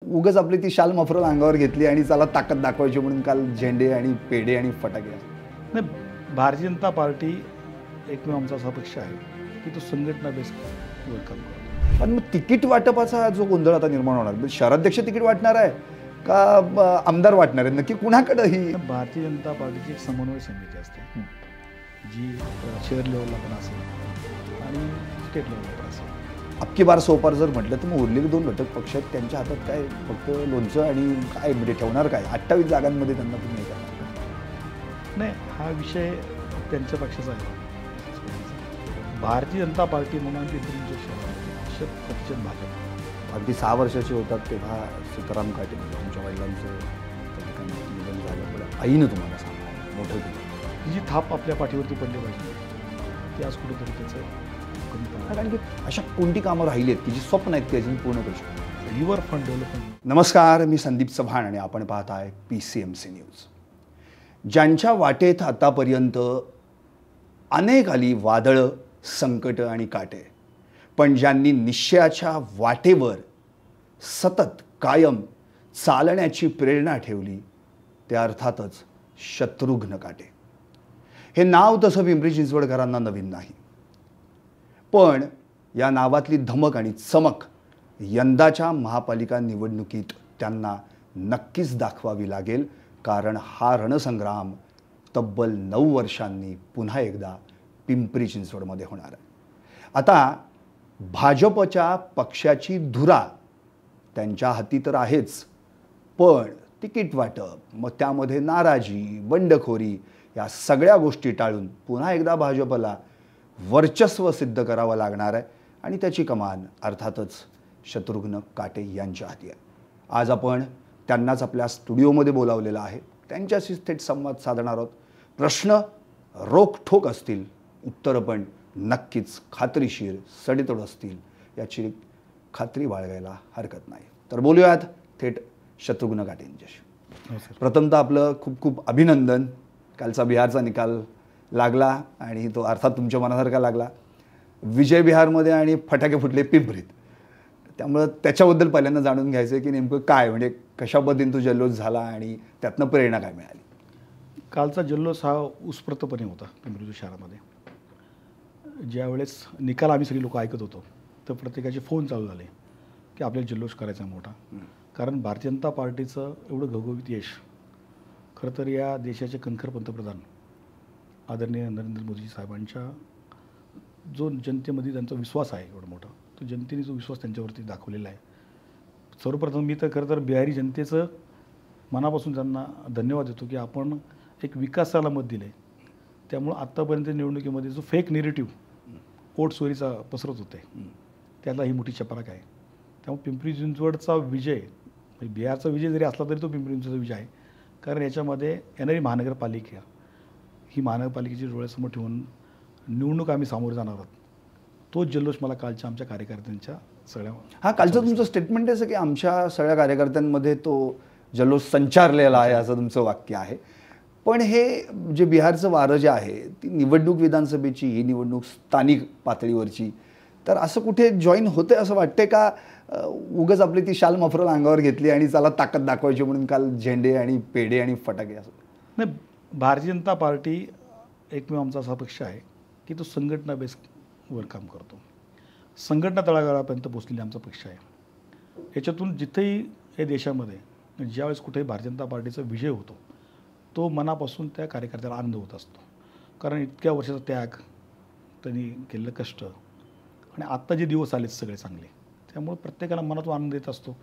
उगाच आपली ती शाल मफरल अंगावर घेतली आणि चला ताकद दाखवायची म्हणून काल झेंडे आणि पेढे आणि फटाके. नाही, भारतीय जनता पार्टी एकमेव आमचा असा पक्ष आहे की तो संघटना बेस्ड वर काम करतो. पण मग तिकीट वाटपाचा जो गोंधळ आता निर्माण होणार, शहराध्यक्ष तिकीट वाटणार आहे का आमदार वाटणार आहे, नक्की कुणाकडे ही? भारतीय जनता पार्टीची एक समन्वय समिती असते जी शहर लेवलला पण असेल आणि स्टेट लेवलला पण असेल. अबकी बार सोपार जर म्हटलं तर मग उरलेले 2 घटक पक्ष आहेत, त्यांच्या हातात काय फक्त लोणचं आणि काय म्हणजे ठेवणार काय? 28 जागांमध्ये त्यांना तुम्ही हे करणार नाही, हा विषय त्यांच्या पक्षाचा आहे. भारतीय जनता पार्टी म्हणून पिंपरी चिंचवड शत भाजप. अगदी 6 वर्षाचे होतात तेव्हा सीताराम काटे तुमच्या वडिलांचं त्या ठिकाणी निधन झालं, पण आईनं तुम्हाला सांगा मोठं केलं. जी थाप आपल्या पाठीवरती पडली पाहिजे ती आज कुठेतरी त्याचं कमी. कारण की अशा कोणती कामं राहिली आहेत की जी स्वप्न आहेत ती अजून पूर्ण करू शकतो. Riverfront development. नमस्कार, मी संदीप चव्हाण आणि आपण पाहत आहे PCMC न्यूज. ज्यांच्या वाटेत आतापर्यंत अनेक आली वादळं, संकट आणि काटे, पण ज्यांनी निश्चयाच्या वाटेवर सतत कायम चालण्याची प्रेरणा ठेवली ते अर्थातच शत्रुघ्न काटे. हे नाव तसं पिंपरी चिंचवडकरांना नवीन नाही, पण या नावातली धमक आणि चमक यंदाच्या महापालिका निवडणुकीत त्यांना नक्कीच दाखवावी लागेल, कारण हा रणसंग्राम तब्बल 9 वर्षांनी पुन्हा एकदा पिंपरी चिंचवडमध्ये होणार आहे. आता भाजपच्या पक्षाची धुरा त्यांच्या हाती तर आहेच, पण तिकीट वाटप, मग त्यामध्ये नाराजी, बंडखोरी या सगळ्या गोष्टी टाळून पुन्हा एकदा भाजपला वर्चस्व सिद्ध करावं लागणार आहे आणि त्याची कमान अर्थातच शत्रुघ्न काटे यांच्या हाती आहे. आज आपण त्यांनाच आपल्या स्टुडिओमध्ये बोलावलेलं आहे, त्यांच्याशीच थेट संवाद साधणार आहोत. प्रश्न रोखठोक असतील, उत्तरं पण नक्कीच खात्रीशीर सडेतोड असतील याची खात्री बाळगायला हरकत नाही. तर बोलूयात थेट शत्रुघ्न काटे यांच्याशी. प्रथमतः आपलं खूप खूप अभिनंदन. कालचा बिहारचा निकाल लागला आणि तो अर्थात तुमच्या मनासारखा लागला. विजय बिहारमध्ये आणि फटाके फुटले पिंपरीत, त्यामुळं त्याच्याबद्दल पहिल्यांदा जाणून घ्यायचं आहे की नेमकं काय म्हणजे कशा पद्धतीने तो जल्लोष झाला आणि त्यातनं प्रेरणा काय मिळाली? कालचा जल्लोष हा उत्स्फूर्तपणे होता पिंपरी शहरामध्ये. ज्यावेळेस निकाल आम्ही सगळी लोक ऐकत होतो तर प्रत्येकाचे फोन चालू झाले की आपल्याला जल्लोष करायचा मोठा, कारण भारतीय जनता पार्टीचं एवढं घवघवीत यश खरं तर या देशाचे कणखर पंतप्रधान आदरणीय नरेंद्र मोदी साहेबांच्या जो जनतेमध्ये त्यांचा विश्वास आहे एवढा मोठा, तो जनतेने जो विश्वास त्यांच्यावरती दाखवलेला आहे. सर्वप्रथम मी तर खरं तर बिहारी जनतेचं मनापासून त्यांना धन्यवाद देतो की आपण एक विकासाला मत दिलं आहे. त्यामुळं आत्तापर्यंत निवडणुकीमध्ये जो फेक नेरेटिव्ह वोट चोरीचा पसरत होते त्याला ही मोठी चपराक आहे. त्यामुळे पिंपरी चिंचवडचा विजय म्हणजे बिहारचा विजय जरी असला तरी तो पिंपरी चिंचवडचा विजय आहे, कारण याच्यामध्ये येणारी महानगरपालिका ही महानगरपालिकेची डोळ्यासमोर ठेवून निवडणूक आम्ही सामोरे जाणार आहोत. तोच जल्लोष मला कालच्या आमच्या कार्यकर्त्यांच्या सगळ्या. हा कालचं तुमचं स्टेटमेंट आहे की आमच्या सगळ्या कार्यकर्त्यांमध्ये तो जल्लोष संचारलेला आहे असं तुमचं वाक्य आहे. पण हे जे बिहारचं वारं जे आहे ती निवडणूक विधानसभेची, ही निवडणूक स्थानिक पातळीवरची, तर असं कुठे जॉईन होते असं वाटते का उगाच आपली ती शाल मफरल अंगावर घेतली आणि चला ताकद दाखवायची म्हणून काल झेंडे आणि पेढे आणि फटाके असं? नाही, भारतीय जनता पार्टी एकमेव आमचा असा पक्ष आहे की तो संघटना बेस्ड वर काम करतो. संघटना तळागाळापर्यंत पोचलेला आमचा पक्ष आहे. याच्यातून जिथेही या देशामध्ये ज्यावेळेस कुठेही भारतीय जनता पार्टीचा विजय होतो तो मनापासून त्या कार्यकर्त्याला आनंद होत असतो, कारण इतक्या वर्षाचा त्याग, त्यांनी केलेलं कष्ट आणि आत्ता जे दिवस आलेत सगळे चांगले, त्यामुळं प्रत्येकाला मनातून आनंद येत असतो.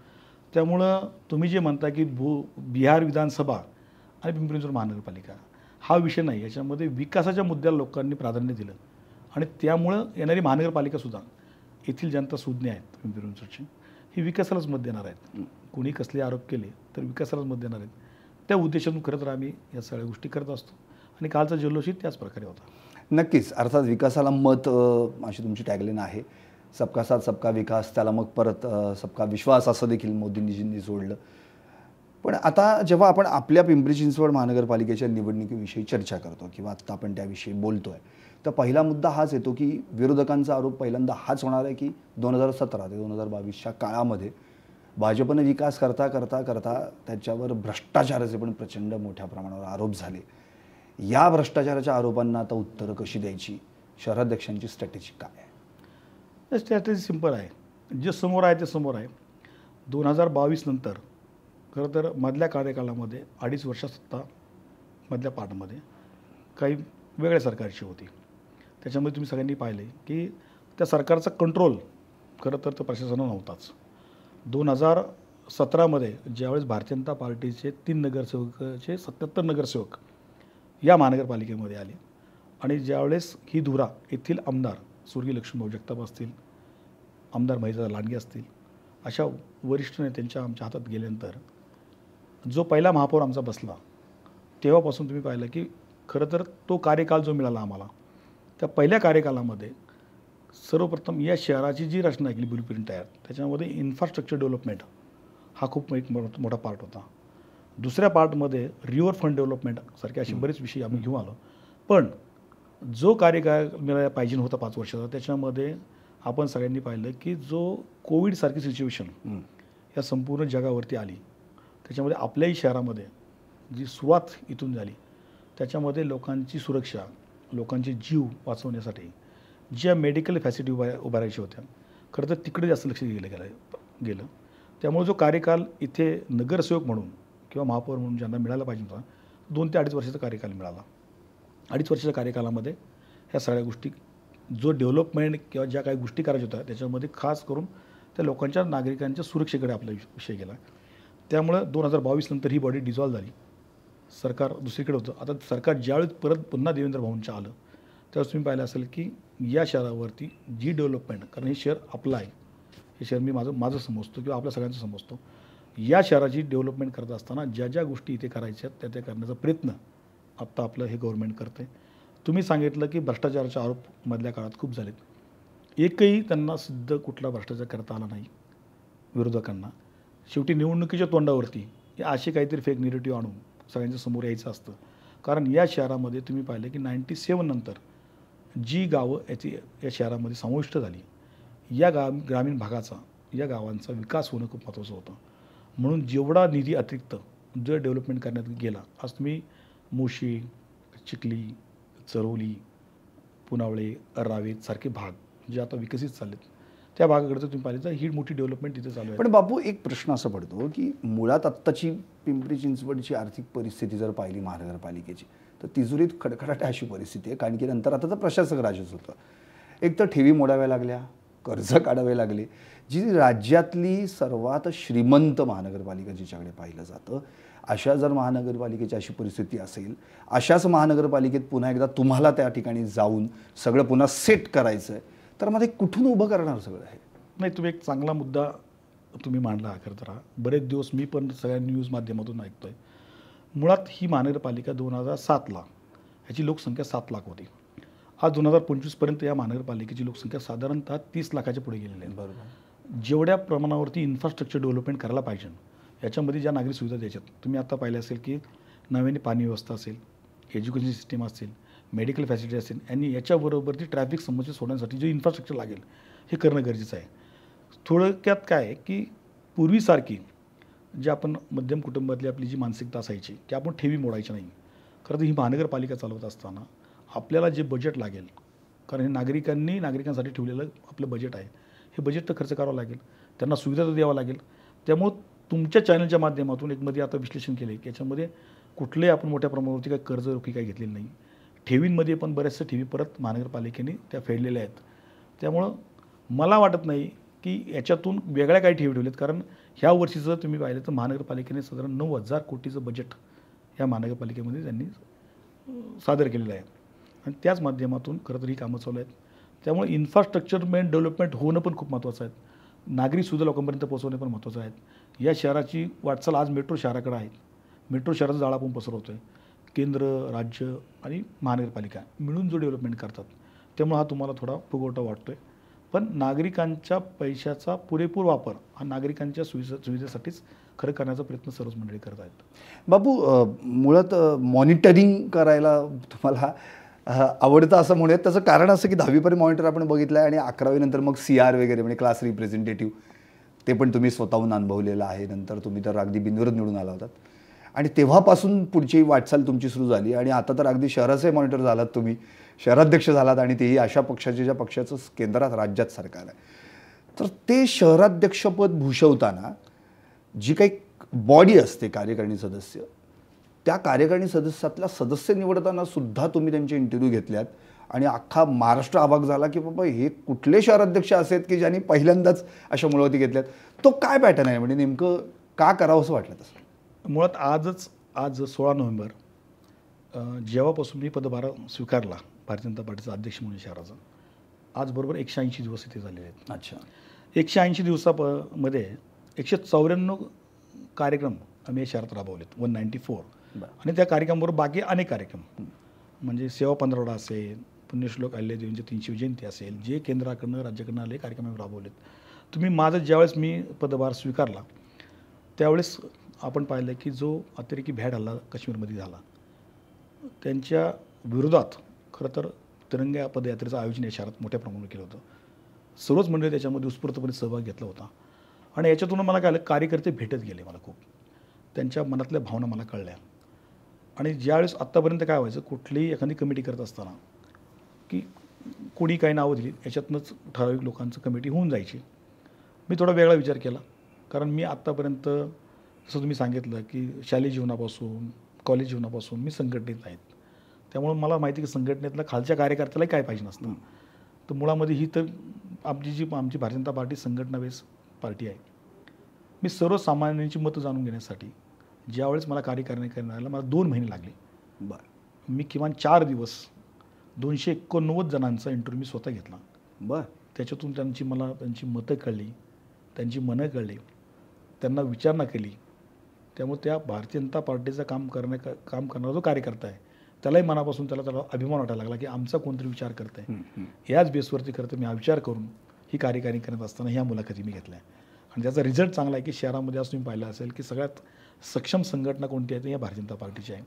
त्यामुळं तुम्ही जे म्हणता की बिहार विधानसभा आणि पिंपरी चिंचवड महानगरपालिका हा विषय नाही, याच्यामध्ये विकासाच्या मुद्द्याला लोकांनी प्राधान्य दिलं आणि त्यामुळं येणारी महानगरपालिकासुद्धा येथील जनता सुज्ञ आहेत पिंपरी चिंचवडची, ही विकासालाच मत देणार आहेत. कोणी कसले आरोप केले तर विकासालाच मत देणार आहेत. त्या उद्देशातून खरं तर आम्ही या सगळ्या गोष्टी करत असतो आणि कालचा जल्लोषही त्याच प्रकारे होता. नक्कीच, अर्थात विकासाला मत अशी तुमची टॅगलाईन आहे. सबका साथ सबका विकास, त्याला मग परत सबका विश्वास असं देखील मोदींनी जोडलं. पण आता जेव्हा आपण आपल्या पिंपरी चिंचवड महानगरपालिकेच्या निवडणुकीविषयी चर्चा करतो किंवा आत्ता आपण त्याविषयी बोलतो आहे, तर पहिला मुद्दा हाच येतो की विरोधकांचा आरोप पहिल्यांदा हाच होणार आहे की 2017 ते 2022च्या काळामध्ये भाजपनं विकास करता करता करता त्याच्यावर भ्रष्टाचाराचे पण प्रचंड मोठ्या प्रमाणावर आरोप झाले. या भ्रष्टाचाराच्या आरोपांना आता उत्तरं कशी द्यायची, शहराध्यक्षांची स्ट्रॅटेजी काय आहे? स्ट्रॅटेजी सिंपल आहे. जे समोर आहे ते समोर आहे. 2022 नंतर खरं तर मधल्या कार्यकालामध्ये 2.5 वर्ष सत्ता मधल्या पार्टमध्ये काही वेगळ्या सरकारची होती. त्याच्यामध्ये तुम्ही सगळ्यांनी पाहिले की त्या सरकारचा कंट्रोल खरं तर प्रशासनानं नव्हताच. 2017मध्ये ज्यावेळेस भारतीय जनता पार्टीचे 3 नगरसेवकाचे 77 नगरसेवक या महानगरपालिकेमध्ये आले आणि ज्यावेळेस ही धुरा येथील आमदार स्वर्गीय लक्ष्मणभाऊ जगताप असतील, आमदार महेशदादा लांडगे असतील, अशा वरिष्ठ नेत्यांच्या आमच्या हातात गेल्यानंतर जो पहिला महापौर आमचा बसला तेव्हापासून तुम्ही पाहिलं की खरं तर तो कार्यकाल जो मिळाला आम्हाला, त्या पहिल्या कार्यकालामध्ये सर्वप्रथम या शहराची जी रचना केली ब्लूप्रिंट तयार, त्याच्यामध्ये इन्फ्रास्ट्रक्चर डेव्हलपमेंट हा खूप एक मोठा पार्ट होता. दुसऱ्या पार्टमध्ये रिव्हर फ्रंट डेव्हलपमेंट सारखे असे बरेच विषय आम्ही घेऊन आलो. पण जो कार्यकाळ मिळायला पाहिजे होता 5 वर्षाचा, त्याच्यामध्ये आपण सगळ्यांनी पाहिलं की जो कोविडसारखी सिच्युएशन या संपूर्ण जगावरती आली, त्याच्यामध्ये आपल्याही शहरामध्ये जी सुरुवात इथून झाली, त्याच्यामध्ये लोकांची सुरक्षा, लोकांचे जीव वाचवण्यासाठी ज्या मेडिकल फॅसिलिटी उभारायच्या होत्या, खरं तर तिकडे जास्त लक्ष गेलं. त्यामुळे जो कार्यकाल इथे नगरसेवक म्हणून किंवा महापौर म्हणून ज्यांना मिळाला पाहिजे होता, 2 ते 2.5 वर्षाचा कार्यकाल मिळाला. 2.5 वर्षाच्या कार्यकालामध्ये ह्या सगळ्या गोष्टी, जो डेव्हलपमेंट किंवा ज्या काही गोष्टी करायच्या होत्या त्याच्यामध्ये खास करून त्या लोकांच्या, नागरिकांच्या सुरक्षेकडे आपला विषय गेला. त्यामुळं 2022 नंतर ही बॉडी डिझॉल्व्ह झाली. सरकार दुसरीकडे होतं. आता सरकार ज्यावेळेस पुन्हा देवेंद्र भाऊंच्या आलं, त्यावेळेस तुम्ही पाहिलं असेल की या शहरावरती जी डेव्हलपमेंट, कारण हे शहर आपलं आहे, हे शहर मी माझं समजतो किंवा आपल्या सगळ्यांचं समजतो, या शहराची डेव्हलपमेंट करत असताना ज्या ज्या गोष्टी इथे करायच्या त्या करण्याचा प्रयत्न आत्ता आपलं हे गव्हर्नमेंट करतं आहे. तुम्ही सांगितलं की भ्रष्टाचाराचे आरोप मधल्या काळात खूप झालेत. एकही त्यांना सिद्ध कुठला भ्रष्टाचार करता आला नाही विरोधकांना. शेवटी निवडणुकीच्या तोंडावरती हे असे काहीतरी फेक निगेटिव्ह आणून सगळ्यांच्या समोर यायचं असतं. कारण या शहरामध्ये तुम्ही पाहिलं की 97 नंतर जी गावं या शहरामध्ये समाविष्ट झाली, या ग्रामीण भागाचा, या गावांचा विकास होणं खूप महत्त्वाचं होतं. म्हणून जेवढा निधी अतिरिक्त जो डेव्हलपमेंट करण्यात गेला, आज तुम्ही मोशी, चिखली, चरोली, पुनावळे, रावेत सारखे भाग जे आता विकसित चाललेत, त्या भागाकडे तुम्ही पाहिलं तर ही मोठी डेव्हलपमेंट तिथे चालू आहे. पण बापू, एक प्रश्न असा पडतो की मुळात आत्ताची पिंपरी चिंचवडची आर्थिक परिस्थिती जर पाहिली महानगरपालिकेची, तर तिजोरीत खडखडाट अशी परिस्थिती आहे. कारण की नंतर आता तर प्रशासक राजच होतं. एक तर ठेवी मोडाव्या लागल्या, कर्ज काढावे लागले. जी राज्यातली सर्वात श्रीमंत महानगरपालिका जिच्याकडे पाहिलं जातं, अशा जर महानगरपालिकेची अशी परिस्थिती असेल, अशाच महानगरपालिकेत पुन्हा एकदा तुम्हाला त्या ठिकाणी जाऊन सगळं पुन्हा सेट करायचं आहे, तर मध्ये कुठून उभं करणार सगळं हे? नाही, तुम्ही एक चांगला मुद्दा तुम्ही मांडला. खरं तर बरेच दिवस मी पण सगळ्या न्यूज माध्यमातून ऐकतोय. मुळात ही महानगरपालिका 2007ला ह्याची लोकसंख्या 7 लाख होती. आज 2025पर्यंत या महानगरपालिकेची लोकसंख्या साधारणतः 30 लाखाच्या पुढे गेलेली आहे. बरोबर. जेवढ्या प्रमाणावरती इन्फ्रास्ट्रक्चर डेव्हलपमेंट करायला पाहिजे, याच्यामध्ये ज्या नागरिक सुविधा द्यायच्यात, तुम्ही आता पाहिलं असेल की नव्याने पाणी व्यवस्था असेल, एज्युकेशन सिस्टीम असेल, मेडिकल फॅसिलिटी असेल, आणि याच्याबरोबर ती ट्रॅफिक समस्या सोडण्यासाठी जे इन्फ्रास्ट्रक्चर लागेल हे करणं गरजेचं आहे. थोडक्यात काय आहे की पूर्वीसारखी जी आपण मध्यम कुटुंबातली आपली जी मानसिकता असायची की आपण ठेवी मोडायची नाही, खरं तर ही महानगरपालिका चालवत असताना आपल्याला जे बजेट लागेल, कारण हे नागरिकांसाठी ठेवलेलं आपलं बजेट आहे, हे बजेट तर खर्च करावं लागेल, त्यांना सुविधा तर द्यावं लागेल. त्यामुळं तुमच्या चॅनलच्या माध्यमातून एक मध्ये आता विश्लेषण केलं की याच्यामध्ये कुठलेही आपण मोठ्या प्रमाणावरती काही कर्ज रोखी काही घेतलेली नाही. ठेवींमध्ये पण बऱ्याचशा ठेवी परत महानगरपालिकेने त्या फेडलेल्या आहेत. त्यामुळं मला वाटत नाही की याच्यातून वेगळ्या काही ठेवी ठेवलेत, कारण ह्या वर्षीचं तुम्ही पाहिलं तर महानगरपालिकेने साधारण 9,000 कोटीचं बजेट या महानगरपालिकेमध्ये त्यांनी सादर केलेलं आहे आणि त्याच माध्यमातून खरं तर ही कामं चालू आहेत. त्यामुळे इन्फ्रास्ट्रक्चरमेंट डेव्हलपमेंट होणं पण खूप महत्त्वाचं आहे. नागरिक सुविधा लोकांपर्यंत पोहोचवणे पण महत्त्वाचं आहे. या शहराची वाटचाल आज मेट्रो शहराकडे आहे. मेट्रो शहराचा जाळा पण पसरवतो आहे. केंद्र, राज्य आणि महानगरपालिका मिळून जो डेव्हलपमेंट करतात, त्यामुळे हा तुम्हाला थोडा फुगवटा वाटतो आहे. पण नागरिकांच्या पैशाचा पुरेपूर वापर हा नागरिकांच्या सुविधेसाठीच खरं करण्याचा प्रयत्न सर्वच मंडळी करत आहेत. बाबू, मुळात मॉनिटरिंग करायला तुम्हाला आवडतं असं म्हणूयात. त्याचं कारण असं की 10वीपर्यंत मॉनिटर आपण बघितलं आहे आणि 11वी नंतर मग CR वगैरे म्हणजे क्लास रिप्रेझेंटेटिव्ह. ते पण तुम्ही स्वतःहून अनुभवलेलं आहे. नंतर तुम्ही तर अगदी बिनविरोध निवडून आला होतात आणि तेव्हापासून पुढची वाटचाल तुमची सुरू झाली आणि आता तर अगदी शहराचे मॉनिटर झालात तुम्ही, शहराध्यक्ष झालात आणि तेही अशा पक्षाचे ज्या पक्षाचं केंद्रात राज्यात सरकार आहे. तर ते शहराध्यक्षपद भूषवताना जी काही बॉडी असते कार्यकारिणी सदस्य, त्या कार्यकारिणी सदस्यातल्या सदस्य निवडताना सुद्धा तुम्ही त्यांचे इंटरव्ह्यू घेतल्यात आणि अख्खा महाराष्ट्र अवाक झाला की बाबा हे कुठले शहराध्यक्ष असे आहेत की ज्यांनी पहिल्यांदाच अशा मुलाखती घेतल्यात. तो काय पॅटर्न आहे, म्हणजे नेमकं का करावं असं वाटलं तसं? मुळात आज 16 नोव्हेंबर जेव्हापासून मी पदभार स्वीकारला भारतीय जनता पार्टीचा अध्यक्ष म्हणून शहराचा, आज बरोबर 180 दिवस इथे झालेले आहेत. अच्छा. 180 दिवसामध्ये 194 कार्यक्रम आम्ही या शहरात राबवलेत, 194. आणि त्या कार्यक्रमाबरोबर बाकी अनेक कार्यक्रम, म्हणजे सेवा पंधरवडा असेल, पुण्यश्लोक अहिल्यादेवींची 300वी जयंती असेल, जे केंद्राकडनं राज्याकडनं आले कार्यक्रम आम्ही राबवलेत. तुम्ही माझं ज्यावेळेस मी पदभार स्वीकारला त्यावेळेस आपण पाहिलं की जो अतिरेकी भ्याड हल्ला काश्मीरमध्ये झाला त्यांच्या विरोधात खरं तर तिरंगा पदयात्रेचं आयोजन या शहरात मोठ्या प्रमाणावर केलं होतं. सर्वच मंडळी त्याच्यामध्ये उत्स्फूर्तपणे सहभाग घेतला होता आणि याच्यातून मला काय आलं, कार्यकर्ते भेटत गेले मला खूप, त्यांच्या मनातल्या भावना मला कळल्या. आणि ज्यावेळेस आत्तापर्यंत काय व्हायचं, कुठलीही एखादी कमिटी करत असताना की कोणी काही नावं दिली याच्यातनंच ठराविक लोकांचं कमिटी होऊन जायची. मी थोडा वेगळा विचार केला, कारण मी आत्तापर्यंत जसं तुम्ही सांगितलं की शालेय जीवनापासून कॉलेज जीवनापासून मी संघटनेत आहेत, त्यामुळे मला माहिती की संघटनेतल्या खालच्या कार्यकर्त्यालाही काय पाहिजे नसतं. तर मुळामध्ये ही तर आमची भारतीय जनता पार्टी संघटना बेस पार्टी आहे. मी सर्वसामान्यांची मतं जाणून घेण्यासाठी ज्यावेळेस मला कार्यकारिणी करण्याला मला 2 महिने लागले. बरं. मी किमान 4 दिवस 289 जणांचा इंटरव्ह्यू मी स्वतः घेतला. बरं. त्याच्यातून त्यांची मतं कळली, त्यांची मनं कळली, त्यांना विचारणा केली. त्यामुळे त्या भारतीय जनता पार्टीचं काम करणारा जो कार्यकर्ता आहे त्यालाही मनापासून त्याला अभिमान वाटायला लागला की आमचा कोणतरी विचार करत आहे. याच बेसवरती करतं मी हा विचार करून ही कार्यकारिणी करत असताना ह्या मुलाखती मी घेतल्या आणि त्याचा रिझल्ट चांगला आहे की शहरामध्ये आज तुम्ही पाहिलं असेल की सगळ्यात सक्षम संघटना कोणती आहे, या भारतीय जनता पार्टीची आहे.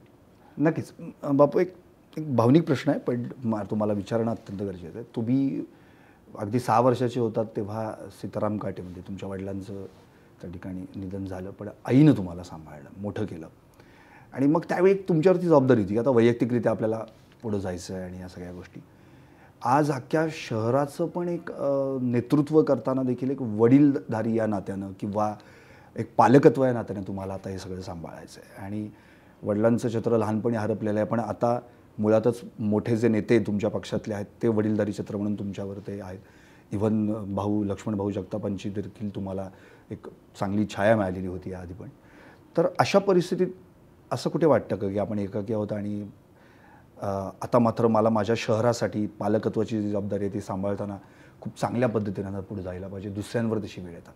नक्कीच. बापू, एक भावनिक प्रश्न आहे पण तुम्हाला विचारणं अत्यंत गरजेचं आहे. तुम्ही अगदी 6 वर्षाचे होतात तेव्हा सीताराम काटे म्हणजे तुमच्या वडिलांचं त्या ठिकाणी निधन झालं, पण आईनं तुम्हाला सांभाळलं, मोठं केलं आणि मग त्यावेळी एक तुमच्यावरती जबाबदारी होती की आता वैयक्तिकरित्या आपल्याला पुढं जायचं आहे आणि या सगळ्या गोष्टी. आज अख्ख्या शहराचं पण एक नेतृत्व करताना देखील एक वडीलधारी या नात्यानं किंवा एक पालकत्व या नात्याने तुम्हाला आता हे सगळं सांभाळायचं आहे आणि वडिलांचं छत्र लहानपणी हरपलेलं आहे, पण आता मुळातच मोठे जे नेते तुमच्या पक्षातले आहेत ते वडीलधारी छत्र म्हणून तुमच्यावर ते आहेत. इव्हन लक्ष्मण भाऊ जगतापांची देखील तुम्हाला एक चांगली छाया मिळालेली होती याआधी पण. तर अशा परिस्थितीत असं कुठे वाटतं का की आपण एकाकी आहोत आणि आता मात्र मला माझ्या शहरासाठी पालकत्वाची जी जबाबदारी आहे ती सांभाळताना खूप चांगल्या पद्धतीनं पुढे जायला पाहिजे, दुसऱ्यांवर तशी वेळ येतात?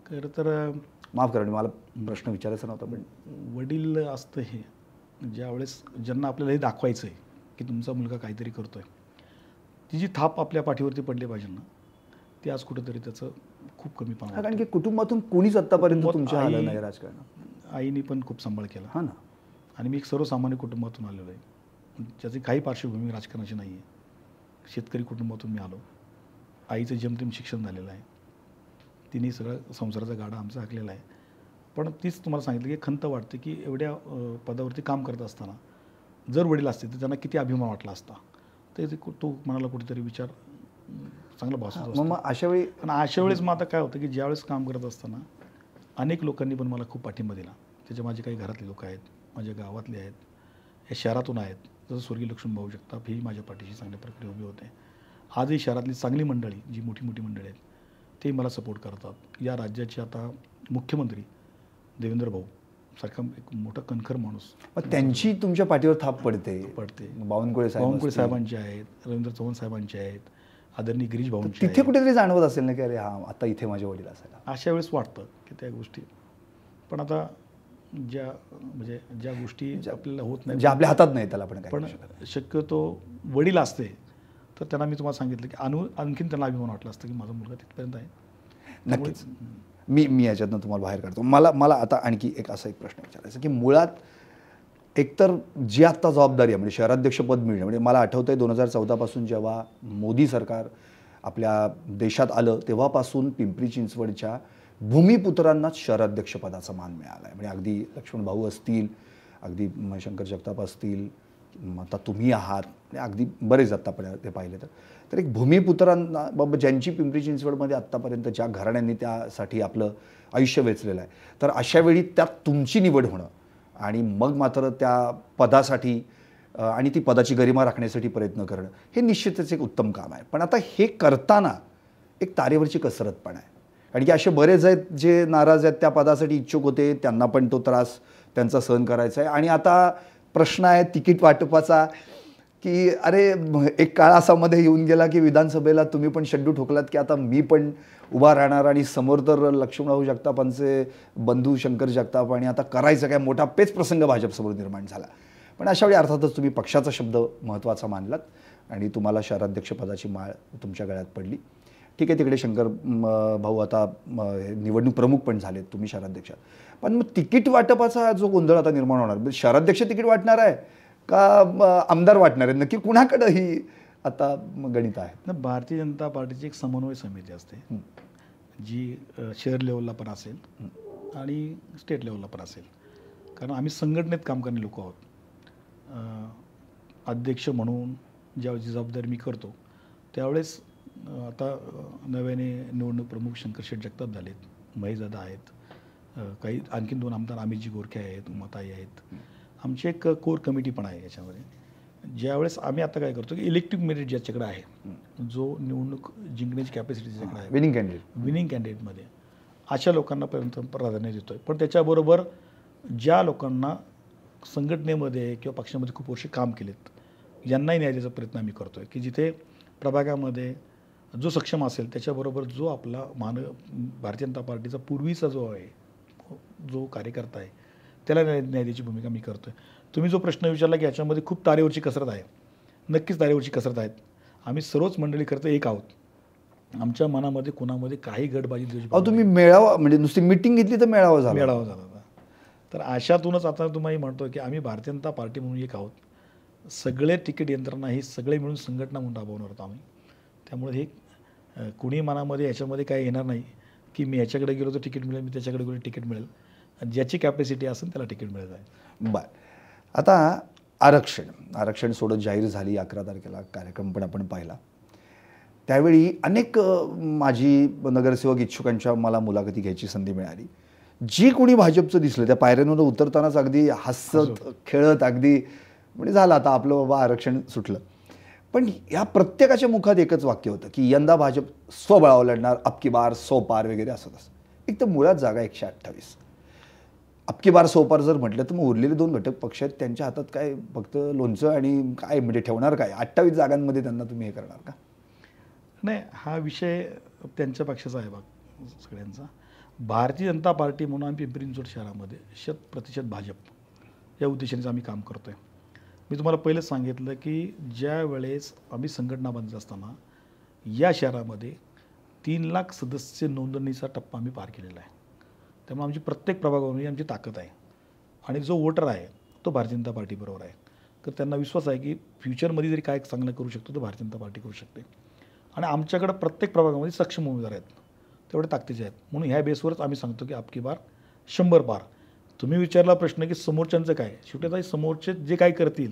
खरं तर माफ करा मला प्रश्न विचारायचा नव्हता, पण वडील असतं हे ज्यावेळेस ज्यांना आपल्याला हे दाखवायचं आहे की तुमचा मुलगा काहीतरी करतो आहे, ती जी थाप आपल्या पाठीवरती पडली पाहिजे ना, ती आज कुठंतरी त्याचं खूप कमीपणा. कारण की कुटुंबातून कोणीच आत्तापर्यंत तुमच्या आलं नाही राजकारणात. आईने पण खूप सांभाळ केला. हां ना. आणि मी एक सर्वसामान्य कुटुंबातून आलेलो आहे, ज्याची काही पार्श्वभूमी राजकारणाची नाही आहे. शेतकरी कुटुंबातून मी आलो. आईचं जेमतेम शिक्षण झालेलं आहे, तिने सगळं संसाराचा गाडा आमचा हाकलेला आहे. पण तीच तुम्हाला सांगितलं की खंत वाटते की एवढ्या पदावरती काम करत असताना जर वडील असते तर त्यांना किती अभिमान वाटला असता. ते तो मनाला कुठेतरी विचार चांगला भासत असतो. मग अशा वेळी आणि अशा वेळेस मग आता काय होतं की ज्यावेळेस काम करत असताना अनेक लोकांनी पण मला खूप पाठिंबा दिला. त्याचे माझे काही घरातले लोक आहेत, माझ्या गावातले आहेत, या शहरातून आहेत. जसं स्वर्गीय लक्ष्मण भाऊ जगताप हेही माझ्या पाठीशी चांगल्या प्रकारे उभे होते. आजही शहरातली चांगली मंडळी, जी मोठी मोठी मंडळी आहेत, ते मला सपोर्ट करतात. या राज्याचे आता मुख्यमंत्री देवेंद्र भाऊ सारखा एक मोठा कणखर माणूस, मग त्यांची तुमच्या पाठीवर थाप पडते. बावनकुळे साहेबांचे आहेत, रवींद्र चव्हाण साहेबांचे आहेत, आदरणीय गिरीश भाऊंचे. तिथे कुठेतरी जाणवत असेल ना की अरे हां आता इथे माझे वडील असायला. अशा वेळेस वाटतं की त्या गोष्टी, पण आता ज्या गोष्टी आपल्याला होत नाही, ज्या आपल्या हातात नाही त्याला पण शक्यतो वडील असते तर त्यांना मी तुम्हाला सांगितलं की आणखीन त्यांना अभिमान वाटला असतं की माझा मुलगा तिथपर्यंत आहे. नक्कीच. मी याच्यातनं तुम्हाला बाहेर काढतो. मला आता आणखी असा एक प्रश्न विचारायचा की मुळात एकतर जी आत्ता जबाबदारी आहे म्हणजे शहराध्यक्षपद मिळणं, म्हणजे मला आठवतं आहे 2014 पासून जेव्हा मोदी सरकार आपल्या देशात आलं तेव्हापासून पिंपरी चिंचवडच्या भूमिपुत्रांनाच शहराध्यक्षपदाचा मान मिळाला आहे. म्हणजे अगदी लक्ष्मण भाऊ असतील, अगदी शंकर जगताप असतील, आता तुम्ही आहात, अगदी बरेच आत्तापर्यंत ते पाहिले तर एक भूमिपुत्रांना बाबा ज्यांची पिंपरी चिंचवडमध्ये आत्तापर्यंत ज्या घराण्यांनी त्यासाठी आपलं आयुष्य वेचलेलं आहे, तर अशा वेळी त्यात तुमची निवड होणं आणि मग मात्र त्या पदासाठी आणि ती पदाची गरिमा राखण्यासाठी प्रयत्न करणं हे निश्चितच एक उत्तम काम आहे. पण आता हे करताना एक तारेवरची कसरत पण आहे. कारण की असे बरेच आहेत जे नाराज आहेत, त्या पदासाठी इच्छुक होते, त्यांना पण तो त्रास त्यांचा सहन करायचा आहे. आणि आता प्रश्न आहे तिकीट वाटपाचा, की अरे एक काळ असा मध्ये येऊन गेला की विधानसभेला तुम्ही पण शड्डू ठोकलात की आता मी पण उभा राहणार आणि समोर तर लक्ष्मणराव जगतापांचे बंधू शंकर जगताप आणि आता करायचं काय, मोठा पेच प्रसंग भाजपसमोर निर्माण झाला. पण अशावेळी अर्थातच तुम्ही पक्षाचा शब्द महत्त्वाचा मानलात आणि तुम्हाला शहराध्यक्षपदाची माळ तुमच्या गळ्यात पडली. ठीक आहे, तिकडे शंकर भाऊ आता निवडणूक प्रमुख पण झालेत, तुम्ही शहराध्यक्ष. पण मग तिकीट वाटपाचा जो गोंधळ आता निर्माण होणार, शहराध्यक्ष तिकीट वाटणार आहे का आमदार वाटणार आहे, नक्की कुणाकडं ही आता गणित आहे? भारतीय जनता पार्टीची एक समन्वय समिती असते जी शहर लेवलला पण असेल आणि स्टेट लेवलला पण असेल. कारण आम्ही संघटनेत काम करणे लोक आहोत. अध्यक्ष म्हणून ज्यावेळी जबाबदारी मी करतो त्यावेळेस आता नव्याने निवडणूक प्रमुख शंकर शेठ जगताप झालेत, महेशदादा आहेत, काही आणखीन 2 आमदार अमितजी गोरखे आहेत, उमाताई आहेत. आमची एक कोर कमिटी पण आहे याच्यामध्ये. ज्यावेळेस आम्ही आता काय करतो की इलेक्टिव्ह मेरिट ज्याच्याकडे आहे, जो निवडणूक जिंकण्याची कॅपॅसिटी ज्याच्याकडे आहे, विनिंग कॅन्डिडेटमध्ये अशा लोकांना पर्यंत प्राधान्य देतो आहे. पण त्याच्याबरोबर ज्या लोकांना संघटनेमध्ये किंवा पक्षामध्ये खूप वर्ष काम केलेत यांनाही न्याय द्यायचा प्रयत्न आम्ही करतो आहे. की जिथे प्रभागामध्ये जो सक्षम असेल त्याच्याबरोबर जो आपला भारतीय जनता पार्टीचा पूर्वीचा जो आहे, जो कार्यकर्ता आहे, त्याला न्याय द्यायची भूमिका मी करतो आहे. तुम्ही जो प्रश्न विचारला की याच्यामध्ये खूप तारेवरची कसरत आहे, नक्कीच तारेवरची कसरत आहेत. आम्ही सर्वच मंडळी करतो एक आहोत. आमच्या मनामध्ये कोणामध्ये काही गटबाजी तुम्ही मेळावा म्हणजे नुसती मिटिंग घेतली तर मेळावा झाला. तर अशातूनच आता तुम्हाला म्हणतो की आम्ही भारतीय जनता पार्टी म्हणून एक आहोत. सगळे तिकीट यंत्रणा ही सगळे मिळून संघटना म्हणून राबवणार आहोत आम्ही. त्यामुळे हे कुणी मनामध्ये याच्यामध्ये काय येणार नाही की मी याच्याकडे गेलो तर तिकीट मिळेल, मी त्याच्याकडे गेलो तिकीट मिळेल. ज्याची कॅपॅसिटी असेल त्याला तिकीट मिळत आहे. बरं, आता आरक्षण सोडत जाहीर झाली 11 तारखेला, कार्यक्रम पण आपण पाहिला. त्यावेळी अनेक माजी नगरसेवक इच्छुकांच्या मला मुलाखती घ्यायची संधी मिळाली. जी कोणी भाजपचं दिसलं त्या पायऱ्यांवर उतरतानाच अगदी हसत खेळत अगदी म्हणजे झालं आता आपलं बाबा आरक्षण सुटलं. पण या प्रत्येकाच्या मुखात एकच वाक्य होतं की यंदा भाजप स्वबळावर लढणार, अबकी बार 100 पार वगैरे असं तसं. एक तर मुळात जागा 128. अबकी बार 100 पार जर म्हटलं तर मग उरलेले 2 घटक पक्ष आहेत, त्यांच्या हातात काय फक्त लोणचं आणि काय म्हणजे ठेवणार काय? 28 जागांमध्ये त्यांना तुम्ही हे करणार का? नाही, हा विषय त्यांच्या पक्षाचा आहे बघ सगळ्यांचा. भारतीय जनता पार्टी म्हणून आम्ही पिंपरी चिंचवड शहरामध्ये 100% भाजप या उद्देशानेच आम्ही काम करतो आहे. मी तुम्हाला पहिलेच सांगितलं की ज्या वेळेस आम्ही संघटना बांधत असताना या शहरामध्ये 3 लाख सदस्य नोंदणीचा टप्पा आम्ही पार केलेला आहे. त्यामुळे आमची प्रत्येक प्रभागामध्ये आमची ताकद आहे आणि जो वोटर आहे तो भारतीय जनता पार्टीबरोबर आहे. तर त्यांना विश्वास आहे की फ्युचरमध्ये जरी काय चांगलं करू शकतो तर भारतीय जनता पार्टी करू शकते. आणि आमच्याकडं प्रत्येक प्रभागामध्ये सक्षम उमेदवार आहेत, तेवढे ताकदीचे आहेत. म्हणून ह्या बेसवरच आम्ही सांगतो की अबकी बार 100 पार. तुम्ही विचारला प्रश्न की समोरच्यांचं काय, शेवटी समोरचे जे काय करतील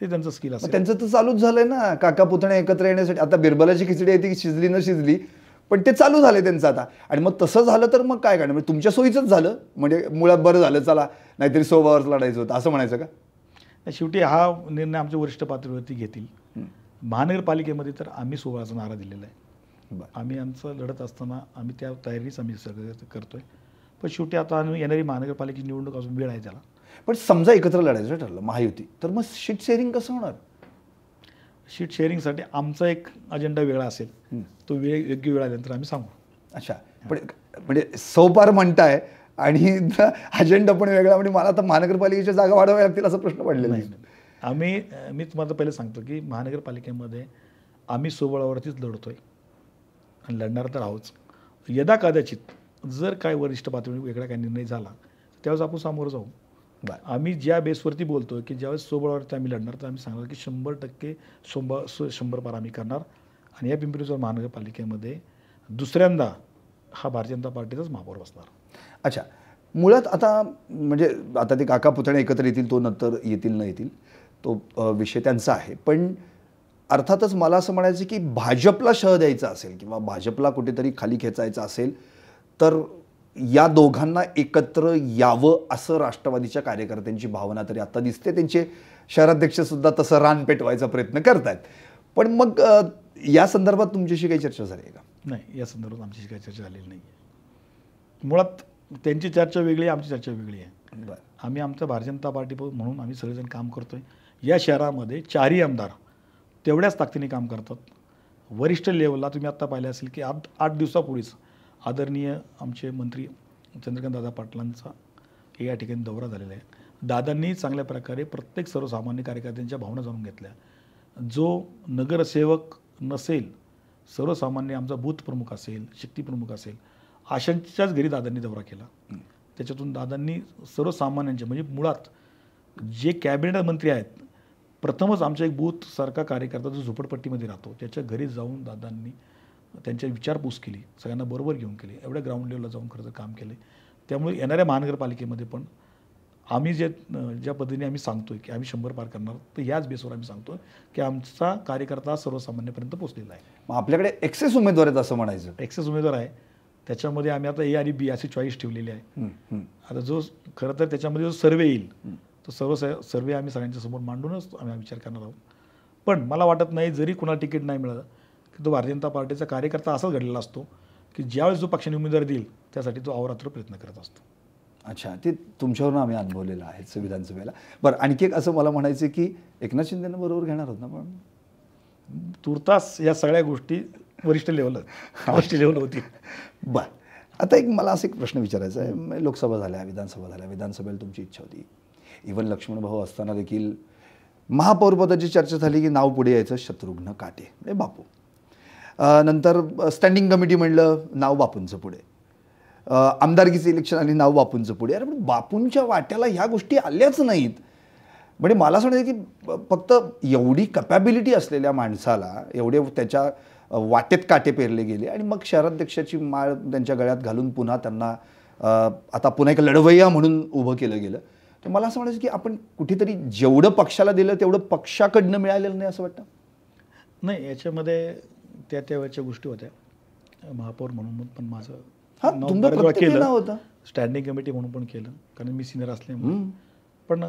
ते त्यांचं स्किल असेल. त्यांचं तर चालूच झालंय ना, काका पुतणे एकत्र येण्यासाठी. आता बिरबलाची खिचडी आहे ती शिजली न शिजली, पण ते चालू झाले त्यांचं आता. आणि मग तसं झालं तर मग काय करणार? म्हणजे तुमच्या सोयीचंच झालं, म्हणजे मुळात बरं झालं, चला नाहीतरी 100 पावर लढायचं होतं असं म्हणायचं का? शेवटी हा निर्णय आमच्या वरिष्ठ पातळीवरती घेतील. महानगरपालिकेमध्ये तर आम्ही 16चा नारा दिलेला आहे. आम्ही आमचं लढत असताना आम्ही त्या तयारीच आम्ही सगळं करतोय. पण शेवटी आता येणारी महानगरपालिकेची निवडणूक अजून वेळ आहे त्याला. पण समजा एकत्र लढायचं ठरलं महायुती, तर मग सीट शेअरिंग कसं होणार? सीट शेअरिंगसाठी आमचा एक अजेंडा वेगळा असेल, तो योग्य वेळ आल्यानंतर आम्ही सांगू. अच्छा, पण म्हणजे 100 पार म्हणताय आणि अजेंडा पण वेगळा, म्हणजे मला आता महानगरपालिकेच्या जागा वाढवाव्या लागतील असा प्रश्न पडलेला नाही. मी तुम्हाला पहिले सांगतो की महानगरपालिकेमध्ये आम्ही स्वबळावरतीच लढतोय आणि लढणार तर आहोत. यदा कदाचित जर काय वरिष्ठ पातळीवर वेगळा काय निर्णय झाला त्यावेळेस आपण सामोरं जाऊ. आम्ही ज्या बेसवरती बोलतोय की ज्यावेळेस स्वबळावरती आम्ही लढणार तर आम्ही सांगणार की 100% 100 पार आम्ही करणार आणि या पिंपरी चिंचवड महानगरपालिकेमध्ये दुसऱ्यांदा हा भारतीय जनता पार्टीचाच महापौर बसणार. अच्छा, मुळात आता म्हणजे आता ते काका पुतणे एकत्र येतील, तो नंतर येतील न येतील तो विषय त्यांचा आहे. पण अर्थातच मला असं म्हणायचं की भाजपला शह द्यायचा असेल किंवा भाजपला कुठेतरी खाली खेचायचं असेल तर या दोघांना एकत्र यावं असं राष्ट्रवादीच्या कार्यकर्त्यांची भावना तरी आता दिसते. त्यांचे शहराध्यक्षसुद्धा तसं रान पेटवायचा प्रयत्न करतायत. पण मग या संदर्भात तुमच्याशी काही चर्चा झाली आहे का? नाही, या संदर्भात आमच्याशी काही चर्चा झालेली नाही आहे. मुळात त्यांची चर्चा वेगळी आहे, आमची चर्चा वेगळी आहे. बरं. आम्ही आमचं भारतीय जनता पार्टी म्हणून आम्ही सगळेजण काम करतो आहे. या शहरामध्ये 4ही आमदार तेवढ्याच ताकदीने काम करतात. वरिष्ठ लेवलला तुम्ही आत्ता पाहिलं असेल की 8 दिवसापूर्वीच आदरणीय आमचे मंत्री चंद्रकांतदादा पाटलांचा या ठिकाणी दौरा झालेला आहे. दादांनी चांगल्या प्रकारे प्रत्येक सर्वसामान्य कार्यकर्त्यांच्या भावना जाणून घेतल्या. जो नगरसेवक नसेल, सर्वसामान्य आमचा बूथ प्रमुख असेल, शक्ती प्रमुख असेल, अशांच्याच घरी दादांनी दौरा केला. त्याच्यातून दादांनी सर्वसामान्यांचे म्हणजे मुळात जे कॅबिनेट मंत्री आहेत, प्रथमच आमचा एक बूथसारखा कार्यकर्ता जो झोपडपट्टीमध्ये राहतो त्याच्या घरी जाऊन दादांनी त्यांच्या विचारपूस केली, सगळ्यांना बरोबर घेऊन केली, एवढ्या ग्राउंड लेवलला जाऊन खरं तर काम केले. त्यामुळे येणाऱ्या महानगरपालिकेमध्ये पण आम्ही ज्या पद्धतीने आम्ही सांगतोय की आम्ही 100 पार करणार, तर याच बेसवर आम्ही सांगतोय की आमचा कार्यकर्ता सर्वसामान्यपर्यंत पोहोचलेला आहे. मग आपल्याकडे एक्सेस उमेदवार आहेत असं म्हणायचं? एक्सेस उमेदवार आहे. त्याच्यामध्ये आम्ही आता A आणि B अशी चॉईस ठेवलेली आहे. आता जो खरं तर त्याच्यामध्ये जो सर्वे येईल तो सर्वे आम्ही सगळ्यांच्या समोर मांडूनच आम्ही विचार करणार आहोत. पण मला वाटत नाही जरी कुणाला तिकीट नाही मिळालं की तो भारतीय जनता पार्टीचा कार्यकर्ता असाच घडलेला असतो की ज्यावेळेस जो पक्षाने उमेदवार देईल त्यासाठी तो अहोरात्र प्रयत्न करत असतो. अच्छा, ते तुमच्यावरून आम्ही अनुभवलेलं आहे विधानसभेला. बरं, आणखी एक असं मला म्हणायचं की एकनाथ शिंदेनं बरोबर घेणार होत ना? पण तुर्तास या सगळ्या गोष्टी वरिष्ठ लेवल होती. बरं, आता एक मला असं एक प्रश्न विचारायचा आहे. लोकसभा झाल्या, विधानसभा झाल्या. विधानसभेला तुमची इच्छा होती, इव्हन लक्ष्मण भाऊ असताना देखील महापौरपदाची चर्चा झाली की नाव पुढे यायचं शत्रुघ्न काटे म्हणजे बापू. नंतर स्टँडिंग कमिटी म्हणलं नाव बापूंचं पुढे. आमदारकीचं इलेक्शन आली नाव बापूंचं पुढे. अरे पण बापूंच्या वाट्याला ह्या गोष्टी आल्याच नाहीत. म्हणजे मला असं वाटतं की फक्त एवढी कपॅबिलिटी असलेल्या माणसाला एवढे त्याच्या वाटेत काटे पेरले गेले आणि मग शहराध्यक्षाची माळ त्यांच्या गळ्यात घालून पुन्हा त्यांना आता पुन्हा एक लढवय्या म्हणून उभं केलं गेलं. तर मला असं म्हणायचं की आपण कुठेतरी जेवढं पक्षाला दिलं तेवढं पक्षाकडनं मिळालेलं नाही असं वाटतं? नाही, याच्यामध्ये त्या वेळच्या गोष्टी होत्या. महापौर म्हणून पण माझं केलं होतं, स्टँडिंग कमिटी म्हणून पण केलं, कारण मी सिनियर असल्यामुळे. पण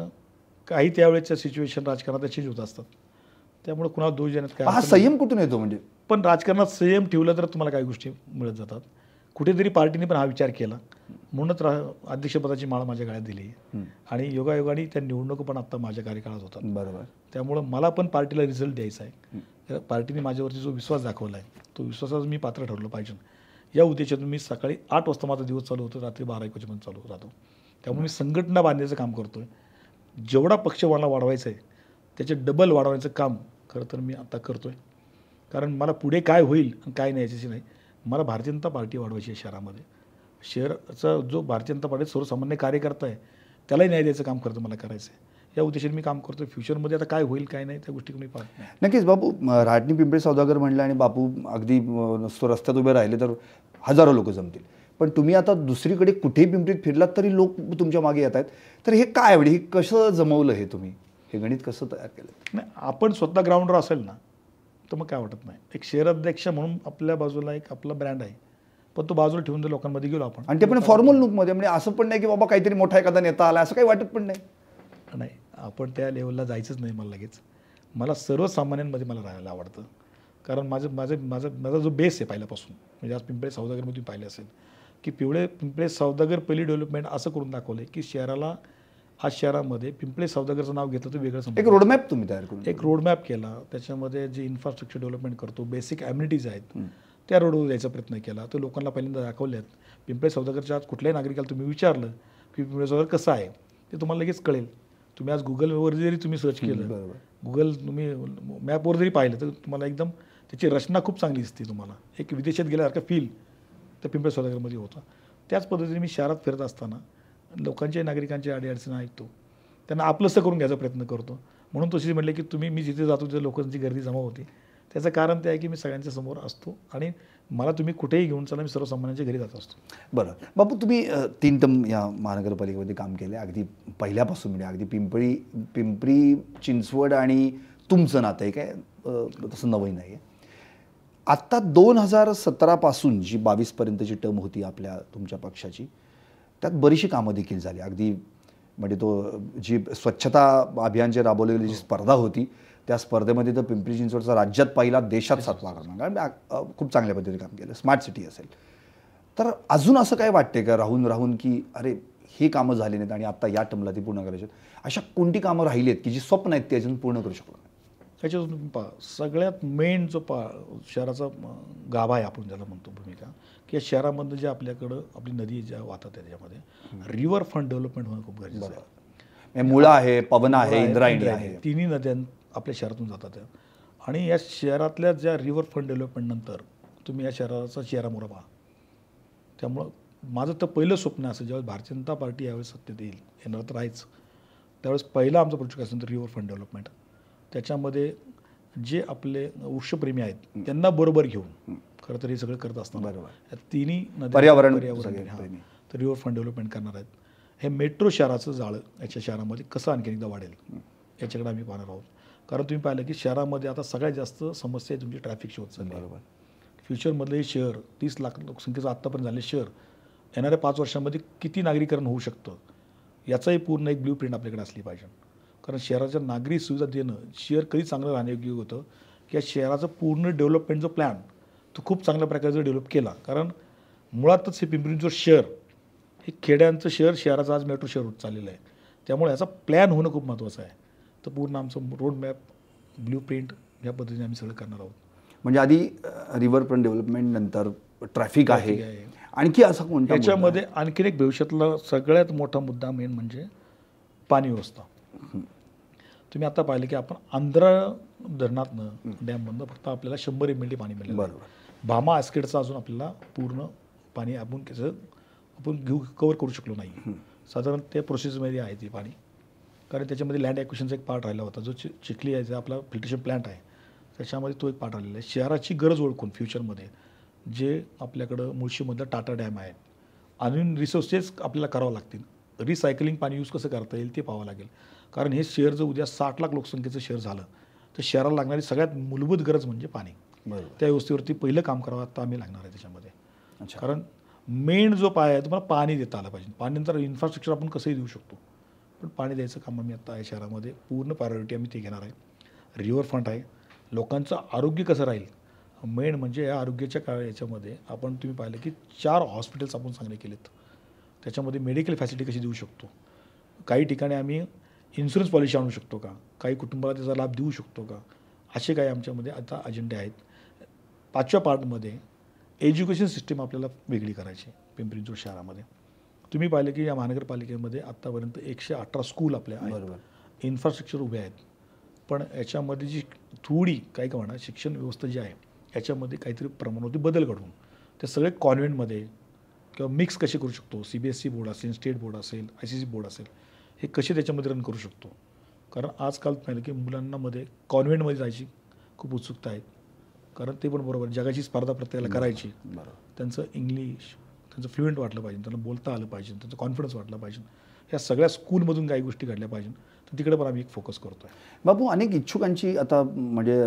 काही त्यावेळेच्या सिच्युएशन राजकारणात चेंज होत असतात, त्यामुळे कुणाला दोष देण्यात काय. हा संयम कुठून येतो? म्हणजे पण राजकारणात संयम ठेवलं तर तुम्हाला काही गोष्टी मिळत जातात. कुठेतरी पार्टीने पण हा विचार केला म्हणूनच अध्यक्षपदाची माळ माझ्या गळ्यात दिली आणि योगायोगाने त्या निवडणूक पण आता माझ्या कार्यकाळात होतात. बरोबर. त्यामुळं मला पण पार्टीला रिझल्ट द्यायचा आहे. पार्टीने माझ्यावरती जो विश्वास दाखवला आहे तो विश्वासाचं मी पात्र ठरलं पाहिजे. या उद्देशातून मी सकाळी 8 वाजता माझा दिवस चालू होतो, रात्री 12-1 वाजेपर्यंत चालू राहतो. त्यामुळे मी संघटना बांधण्याचं काम करतो आहे. जेवढा पक्ष मला वाढवायचं आहे त्याचे डबल वाढवायचं काम खरं तर मी आता करतो आहे. कारण मला पुढे काय होईल आणि काय नाही याच्याशी नाही, मला भारतीय जनता पार्टी वाढवायची आहे शहरामध्ये. शहराचा जो भारतीय जनता पार्टीत सर्वसामान्य कार्यकर्ता आहे त्यालाही न्याय द्यायचं काम करतं मला करायचं आहे. या उद्देशाने मी काम करतो. फ्युचरमध्ये आता काय होईल काय नाही त्या गोष्टी मी पाहत नाही. नक्कीच बापू, राटणी पिंपळे सौदागर म्हणलं आणि बापू अगदी रस्त्यात उभे राहिले तर हजारो लोक जमतील. पण तुम्ही आता दुसरीकडे कुठेही पिंपरीत फिरलात तरी लोक तुमच्या मागे येत आहेत. तर हे काय म्हणजे हे कसं जमवलं? हे तुम्ही हे गणित कसं तयार केलं? नाही, आपण स्वतः ग्राउंडवर असेल ना तर मग काय वाटत नाही. एक शहराध्यक्ष म्हणून आपल्या बाजूला एक आपला ब्रँड आहे, पण तो बाजूला ठेवून जर लोकांमध्ये गेलो आपण, आणि ते पण फॉर्मल लुकमध्ये, म्हणजे असं पण नाही की बाबा काहीतरी मोठा एखादा नेता आला असं काही वाटत पण नाही. नाही, आपण त्या लेवलला जायचंच नाही. मला लगेच मला सर्वसामान्यांमध्ये मला राहायला आवडतं. कारण माझा जो बेस आहे पहिल्यापासून, म्हणजे आज पिंपळे सौदागरमध्ये पाहिलं असेल की पिंपळे सौदागर पहिली डेव्हलपमेंट असं करून दाखवलं की शहराला, आज शहरामध्ये पिंपळे सौदागरचं नाव घेतलं तर वेगळं समजतं. एक रोडमॅप तुम्ही तयार करून, एक रोडमॅप केला. त्याच्यामध्ये जे इन्फ्रास्ट्रक्चर डेव्हलपमेंट करतो, बेसिक ॲम्युनिटीज आहेत त्या रोडवर द्यायचा प्रयत्न केला. तो लोकांना पहिल्यांदा दाखवल्यात. पिंपळे सौदागरच्या आज कुठल्याही नागरिकाला तुम्ही विचारलं की पिंपळे सौदागर कसं आहे ते तुम्हाला लगेच कळेल. तुम्ही आज गुगलवर जरी तुम्ही सर्च केलं, गुगल तुम्ही मॅपवर जरी पाहिलं तर तुम्हाला एकदम त्याची रचना खूप चांगली दिसते. तुम्हाला एक विदेशात गेल्यासारखा फील त्या पिंपळे सौदागरमध्ये होता. त्याच पद्धतीने मी शहरात फिरत असताना लोकांच्या, नागरिकांच्या अडीअडचणी ऐकतो, त्यांना आपलंसं करून घ्यायचा प्रयत्न करतो. म्हणून तशी म्हटलं की मी जिथे जातो तिथे लोकांची गर्दी जमा होते. त्याचं कारण ते आहे की मी सगळ्यांच्या समोर असतो आणि मला तुम्ही कुठेही घेऊन चला, मी सर्वसामान्यांच्या घरी जात असतो. बरं बापू, तुम्ही 3 टर्म या महानगरपालिकेमध्ये काम केले, अगदी पहिल्यापासून म्हणजे अगदी पिंपरी चिंचवड आणि तुमचं नातं आहे काय तसं नवं नाही आहे. आत्ता 2017 पासून जी 22 पर्यंतची टर्म होती आपल्या तुमच्या पक्षाची, त्यात बरीचशी कामं देखील झाली. अगदी म्हणजे तो जी स्वच्छता अभियान जे राबवलेली जी स्पर्धा होती, त्या स्पर्धेमध्ये तर पिंपरी चिंचवडचा राज्यात पहिला, देशात 7वा क्रमांक, कारण खूप चांगल्या पद्धतीने काम केलं. स्मार्ट सिटी असेल तर अजून असं काय वाटते का राहून की अरे ही कामं झाली नाहीत आणि आता या टर्मला ती पूर्ण करायची, अशा कोणती कामं राहिली आहेत की जी स्वप्न आहेत ती अजून पूर्ण करू शकलो नाही? त्याच्यातून तुम्ही पहा, सगळ्यात मेन जो शहराचा गाभा आहे आपण ज्याला म्हणतो भूमिका, की या शहरामधलं जे आपल्याकडं आपली नदी ज्या वाहतात त्याच्यामध्ये रिव्हर फ्रंट डेव्हलपमेंट होणं खूप गरजेचं आहे. मुळा आहे, पवना आहे, इंद्रायणी आहे, तिन्ही नद्या आपल्या शहरातून जातात आणि या शहरातल्या ज्या रिव्हर फ्रंट डेव्हलपमेंट नंतर तुम्ही या शहराचा चेहरामोहरा पहा. त्यामुळं माझं तर पहिलं स्वप्न असं, ज्यावेळेस भारतीय जनता पार्टी यावेळेस सत्तेत येईल, येणार तर आहेच, त्यावेळेस पहिला आमचा प्रोजेक्ट असेल तर रिव्हर फ्रंट डेव्हलपमेंट. त्याच्यामध्ये जे आपले वृक्षप्रेमी आहेत त्यांना बरोबर घेऊन खरं तर हे सगळं करत असतात. बरोबर. तिन्ही पर्यावरण तर रिव्हर फ्रंट डेव्हलपमेंट करणार आहेत. हे मेट्रो शहराचं जाळं याच्या शहरामध्ये कसं आणखी एकदा वाढेल याच्याकडे आम्ही पाहणार आहोत. कारण तुम्ही पाहिलं की शहरामध्ये आता सगळ्यात जास्त समस्या आहे तुमची ट्रॅफिकची होत चालली. बरोबर. फ्युचरमधलं हे शहर 30 लाख लोकसंख्येचं आत्तापर्यंत झाले शहर येणाऱ्या 5 वर्षांमध्ये किती नागरीकरण होऊ शकतं याचाही पूर्ण एक ब्ल्यू प्रिंट आपल्याकडे असली पाहिजे. कारण शहराच्या नागरी सुविधा देणं शहर कधी चांगलं राहण्यायोग्य होतं की या शहराचं पूर्ण डेव्हलपमेंट जो प्लॅन तो खूप चांगल्या प्रकारे जर डेव्हलप केला. कारण मुळातच हे पिंपरी चिंचवड शहर हे खेड्यांचं शहर, शहराचं आज मेट्रो शहर होत चाललेलं आहे. त्यामुळे याचा प्लॅन होणं खूप महत्त्वाचं आहे. तर पूर्ण आमचं रोड मॅप, ब्ल्यू प्रिंट या पद्धतीने आम्ही सगळं करणार आहोत. म्हणजे आधी रिव्हर फ्रंट डेव्हलपमेंट, नंतर ट्रॅफिक आहे, आणखी असा कोणता याच्यामध्ये आणखीन एक भविष्यातला सगळ्यात मोठा मुद्दा मेन म्हणजे पाणी व्यवस्था. तुम्ही आता पाहिलं की आपण आंध्रा धरणातनं डॅममधनं फक्त आपल्याला 100 MLD पाणी मिळेल. बरोबर. भामा आस्केडचं अजून आपल्याला पूर्ण पाणी आपण घेऊ कवर करू शकलो नाही. साधारण त्या प्रोसेसमध्ये आहे ती पाणी. कारण त्याच्यामध्ये लँड ॲक्विशनचा एक पार्ट राहिला होता, जो चिखली आहे, जो आपला फिल्ट्रेशन प्लांट आहे त्याच्यामध्ये तो एक पार्ट राहिलेला आहे. शहराची गरज ओळखून फ्युचरमध्ये जे आपल्याकडं मुळशीमधलं टाटा डॅम आहे, अजून रिसोर्सेस आपल्याला करावं लागतील. रिसायकलिंग पाणी यूज कसं करता येईल ते पाहावं लागेल. कारण हे शहर जर उद्या 60 लाख लोकसंख्येचं शहर झालं तर शहराला लागणारी सगळ्यात मूलभूत गरज म्हणजे पाणी. त्या व्यवस्थेवरती पहिलं काम करावं आता आम्ही लागणार आहे त्याच्यामध्ये. कारण मेन जो पाय आहे तुम्हाला पाणी देता आलं पाहिजे. पाणीनंतर इन्फ्रास्ट्रक्चर आपण कसंही देऊ शकतो, पण पाणी द्यायचं काम आम्ही आता आहे शहरामध्ये पूर्ण प्रायोरिटी आम्ही ते घेणार आहे. रिव्हर फ्रंट आहे, लोकांचं आरोग्य कसं राहील मेन म्हणजे या आरोग्याच्या याच्यामध्ये आपण तुम्ही पाहिलं की 4 हॉस्पिटल्स आपण चांगले केलेत. त्याच्यामध्ये मेडिकल फॅसिलिटी कशी देऊ शकतो, काही ठिकाणी आम्ही इन्शुरन्स पॉलिसी आणू शकतो का, काही कुटुंबाला त्याचा लाभ देऊ शकतो का, असे काही आमच्यामध्ये आता अजेंडे आहेत. 5व्या पार्टमध्ये एज्युकेशन सिस्टीम आपल्याला वेगळी करायची पिंपरी चिंचवड शहरामध्ये. तुम्ही पाहिलं की या महानगरपालिकेमध्ये आत्तापर्यंत 118 स्कूल आपल्या आहेत, इन्फ्रास्ट्रक्चर उभे आहेत. पण याच्यामध्ये जी थोडी काही का म्हणा शिक्षण व्यवस्था जी आहे याच्यामध्ये काहीतरी प्रमाणावरती बदल घडवून ते सगळे कॉन्व्हेंटमध्ये किंवा मिक्स कसे करू शकतो, CBSE बोर्ड असेल, स्टेट बोर्ड असेल, ICC बोर्ड असेल, हे कसे त्याच्यामध्ये रन करू शकतो. कारण आजकाल पाहिलं की मुलांनामध्ये कॉन्व्हेंटमध्ये जायची खूप उत्सुकता आहे. कारण ते पण बरोबर जगाची स्पर्धा प्रत्येकाला करायची, त्यांचं इंग्लिश त्यांचं फ्लुएंट वाटलं पाहिजे, त्यांना बोलता आलं पाहिजे, त्यांचं कॉन्फिडन्स वाटलं पाहिजे. ह्या सगळ्या स्कूलमधून काही गोष्टी घडल्या पाहिजे, तर तिकडे पण आम्ही एक फोकस करतो आहे. बापू, अनेक इच्छुकांची आता म्हणजे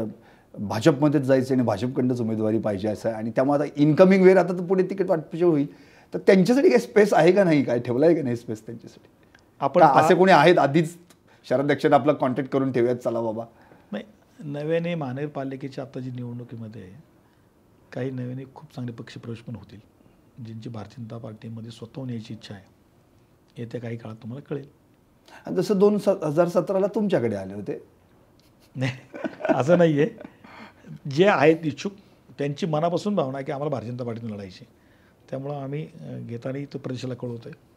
भाजपमध्येच जायचं आणि भाजपकडनंच उमेदवारी पाहिजे असं आहे आणि त्यामुळे आता इन्कमिंग वेळ आता तर पुढे तिकीट वाटप होईल, तर त्यांच्यासाठी काही स्पेस आहे का नाही, काय ठेवलं आहे का नाही स्पेस त्यांच्यासाठी? आपण असे कोणी आहेत आधीच शहराध्यक्षांना आपला कॉन्टॅक्ट करून ठेवूयात, चला बाबा? नाही, नव्याने महानगरपालिकेच्या आता जी निवडणुकीमध्ये काही नव्याने खूप चांगले पक्षप्रवेश पण होतील, ज्यांची भारतीय जनता पार्टीमध्ये स्वतःहून यायची इच्छा आहे. येत्या काही काळात तुम्हाला कळेल. जसं 2017ला तुमच्याकडे आले होते. नाही असं नाही आहे. जे आहेत इच्छुक त्यांची मनापासून भावना आहे की आम्हाला भारतीय जनता पार्टीतून लढायची. त्यामुळं आम्ही घेताना तो प्रदेशाला कळवतो आहे.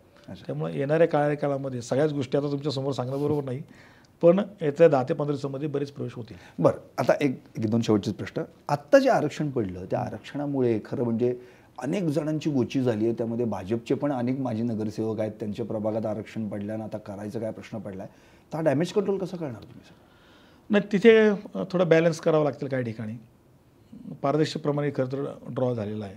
त्यामुळे येणाऱ्या काळामध्ये सगळ्याच गोष्टी आता तुमच्यासमोर सांगणं बरोबर नाही, पण येत्या 10 ते 15 दिवसामध्ये बरेच प्रवेश होतील. बरं, आता एक 2 शेवटचे प्रश्न. आत्ता जे आरक्षण पडलं त्या आरक्षणामुळे खरं म्हणजे अनेक जणांची गोची झाली आहे. त्यामध्ये भाजपचे पण अनेक माजी नगरसेवक आहेत, त्यांच्या प्रभागात आरक्षण पडल्यानं आता करायचं काय प्रश्न पडला आहे. तर हा डॅमेज कंट्रोल कसं करणार तुम्ही? नाही, तिथे थोडं बॅलन्स करावं लागतील काही ठिकाणी. पारदर्शकप्रमाणे खरं तर ड्रॉ झालेला आहे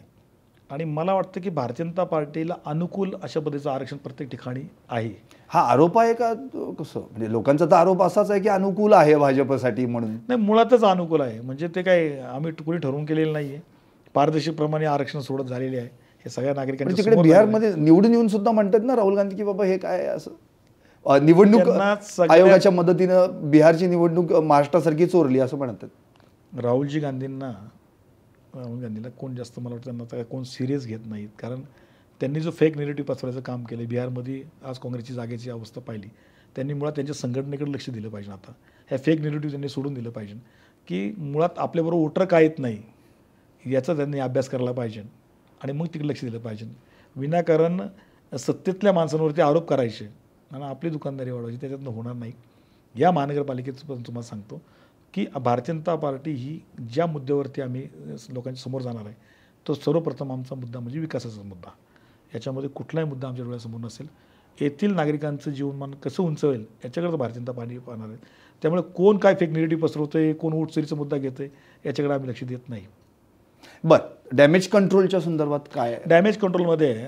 आणि मला वाटतं की भारतीय जनता पार्टीला अनुकूल अशा पद्धतीचं आरक्षण प्रत्येक ठिकाणी आहे. हा आरोप आहे का कसं, म्हणजे लोकांचा तर आरोप असाच आहे की अनुकूल आहे भाजपसाठी म्हणून? नाही, मुळातच अनुकूल आहे. म्हणजे ते काय आम्ही कोणी ठरवून केलेलं नाही आहे. पारदर्शकप्रमाणे आरक्षण सोडत झालेले आहे हे सगळ्या नागरिकांच्या तिकडे बिहारमध्ये निवडून येऊन सुद्धा म्हणतात ना राहुल गांधी की बाबा हे काय असं निवडणूक आयोगाच्या मदतीनं बिहारची निवडणूक महाराष्ट्रासारखी चोरली असं म्हणतात. राहुल गांधीला कोण जास्त मला वाटतं त्यांना कोण सिरियस घेत नाहीत, कारण त्यांनी जो फेक नेरेटिव्ह पसरवायचं काम केलं बिहारमध्ये. आज काँग्रेसची जागेची अवस्था पाहिली, त्यांनी मुळात त्यांच्या संघटनेकडे लक्ष दिलं पाहिजे. आता ह्या फेक नेरेटिव्ह त्यांनी सोडून दिलं पाहिजे की मुळात आपल्याबरोबर वोटर का येत नाही याचा त्यांनी अभ्यास करायला पाहिजे आणि मग तिकडे लक्ष दिलं पाहिजे. विनाकारण सत्तेतल्या माणसांवरती आरोप करायचे आणि आपली दुकानदारी वाढवायची, त्याच्यातनं होणार नाही. या महानगरपालिकेचं पण तुम्हाला सांगतो की भारतीय जनता पार्टी ही ज्या मुद्द्यावरती आम्ही लोकांच्या समोर जाणार आहे तो सर्वप्रथम आमचा मुद्दा म्हणजे विकासाचा मुद्दा. याच्यामध्ये कुठलाही मुद्दा आमच्या डोळ्यासमोर नसेल. येथील नागरिकांचं जीवनमान कसं उंचवेल याच्याकडे भारतीय जनता पार्टी पाहणार आहे. त्यामुळे कोण काय फेक नेगेटिव्ह पसरवतं आहे, कोण वोटचोरीचा मुद्दा घेतं आहे याच्याकडे आम्ही लक्ष देत नाही. बरं, डॅमेज कंट्रोलच्या संदर्भात काय? डॅमेज कंट्रोलमध्ये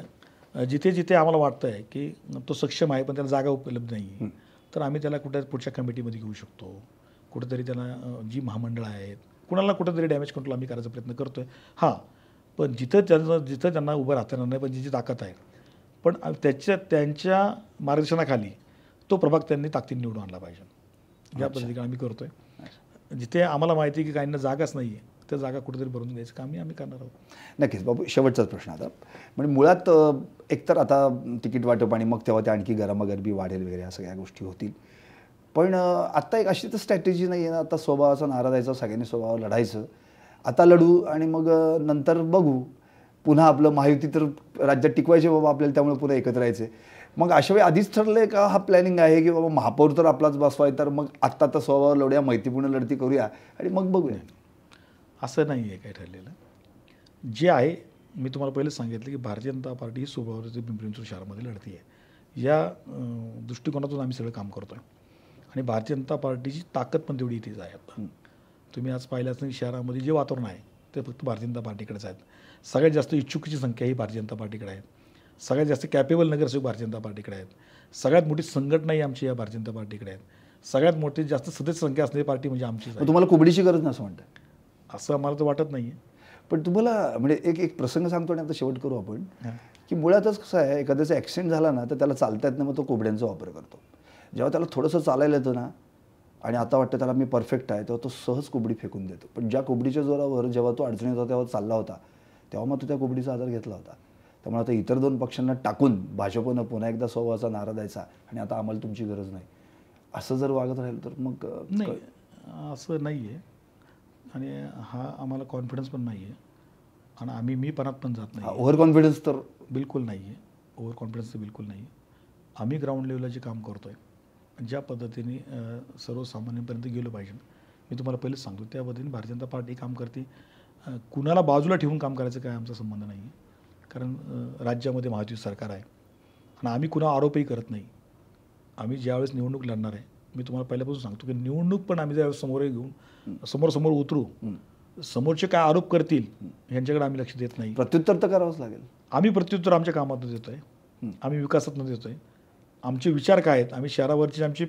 जिथे जिथे आम्हाला वाटतं आहे की तो सक्षम आहे पण त्याला जागा उपलब्ध नाही आहे तर आम्ही त्याला कुठे पुढच्या कमिटीमध्ये घेऊ शकतो. कुठेतरी त्यांना जी महामंडळं आहेत कुणाला कुठेतरी डॅमेज कंट्रोल आम्ही करायचा प्रयत्न करतो आहे. हां, पण जिथं त्यांना उभं राहता येणार नाही पण जिची ताकद आहे पण त्यांच्या मार्गदर्शनाखाली तो प्रभाग त्यांनी ताकदीने निवडून आणला पाहिजे. ज्या पद्धतीने आम्ही करतो आहे. जिथे आम्हाला माहिती आहे की काहींना जागाच नाही आहे त्या जागा कुठेतरी भरून द्यायचं काम आम्ही करणार आहोत. नक्कीच बाबू, शेवटचाच प्रश्न आता. म्हणजे मुळात एकतर आता तिकीट वाटप आणि मग तेव्हा ते आणखी गरमागरमी वाढेल वगैरे या सगळ्या गोष्टी होतील. पण आत्ता एक अशी तर स्ट्रॅटेजी नाही आहे ना, आता स्वभावाचा नारा द्यायचा, सगळ्यांनी स्वभाव लढायचं. आता लढू आणि मग नंतर बघू. पुन्हा आपलं महायुती तर राज्यात टिकवायचे बाबा आपल्याला, त्यामुळे पुन्हा एकत्र यायचे. मग अशा वेळी आधीच ठरलं आहे का हा प्लॅनिंग आहे की बाबा महापौर तर आपलाच बसवाय तर मग आत्ता तर स्वभाव लढूया, मैत्रीपूर्ण लढती करूया आणि मग बघूया? असं नाही आहे काय ठरलेलं. जे आहे मी तुम्हाला पहिलेच सांगितलं की भारतीय जनता पार्टी ही स्वभावाची पिंपरी चिंचवड शहरामध्ये लढती आहे. या दृष्टिकोनातून आम्ही सगळं काम करतो आहे आणि भारतीय जनता पार्टीची ताकद पण तेवढी इथेच आहे. आता तुम्ही आज पाहिलं असेल शहरामध्ये जे वातावरण आहे ते फक्त भारतीय जनता पार्टीकडेच आहेत. सगळ्यात जास्त इच्छुकीची संख्या ही भारतीय जनता पार्टीकडे आहे. सगळ्यात जास्त कॅपेबल नगरसेवक भारतीय जनता पार्टीकडे आहेत. सगळ्यात मोठी संघटनाही आमची या भारतीय जनता पार्टीकडे आहेत. सगळ्यात मोठी जास्त सदस्य संख्या असलेली पार्टी म्हणजे आमचीच आहे. तुम्हाला कुबडीची गरज नाही असं म्हणतं? असं आम्हाला तर वाटत नाही आहे. पण तुम्हाला म्हणजे एक प्रसंग सांगतो आणि आता शेवट करू आपण, की मुळातच कसं आहे, एखाद्याचा ॲक्सिडेंट झाला ना तर त्याला चालता येत नाही, मग तो कोंबड्यांचा वापर करतो. जेव्हा त्याला थोडंसं चालायला येतं ना आणि आता वाटतं त्याला मी परफेक्ट आहे, तेव्हा तो सहज कोंबडी फेकून देतो. पण ज्या कोंबडीच्या जोरावर जेव्हा तो अडचणीत होता तेव्हा चालला होता तेव्हा मग तो त्या कोंबडीचा आधार घेतला होता. त्यामुळे आता इतर दोन पक्षांना टाकून भाजपनं पुन्हा एकदा स्वभावाचा नारा द्यायचा आणि आता आम्हाला तुमची गरज नाही असं जर वागत राहील तर मग नाही, असं नाही आहे आणि हा आम्हाला कॉन्फिडन्स पण नाही आहे आणि आम्ही मीपणात पण जात नाही. ओव्हर कॉन्फिडन्स तर बिलकुल नाही आहे. ओव्हर कॉन्फिडन्स तर बिलकुल नाही. आम्ही ग्राउंड लेवलला जे काम करतो आहे ज्या पद्धतीने सर्वसामान्यांपर्यंत गेलो पाहिजे, मी तुम्हाला पहिलेच सांगतो त्या पद्धतीने भारतीय जनता पार्टी काम करते. कुणाला बाजूला ठेवून काम करायचं काय आमचा संबंध नाही आहे, कारण राज्यामध्ये महायुती सरकार आहे आणि आम्ही कुणा आरोपही करत नाही. आम्ही ज्यावेळेस निवडणूक लढणार आहे मी तुम्हाला पहिल्यापासून सांगतो की निवडणूक पण आम्ही ज्यावेळेस समोर घेऊन समोर उतरू, समोरचे काय आरोप करतील ह्यांच्याकडे आम्ही लक्ष देत नाही. प्रत्युत्तर तर करावंच लागेल. आम्ही प्रत्युत्तर आमच्या कामातून देतो आहे, आम्ही विकासातून देतो आहे. आमचे विचार काय आहेत, आम्ही शहरावरची आमची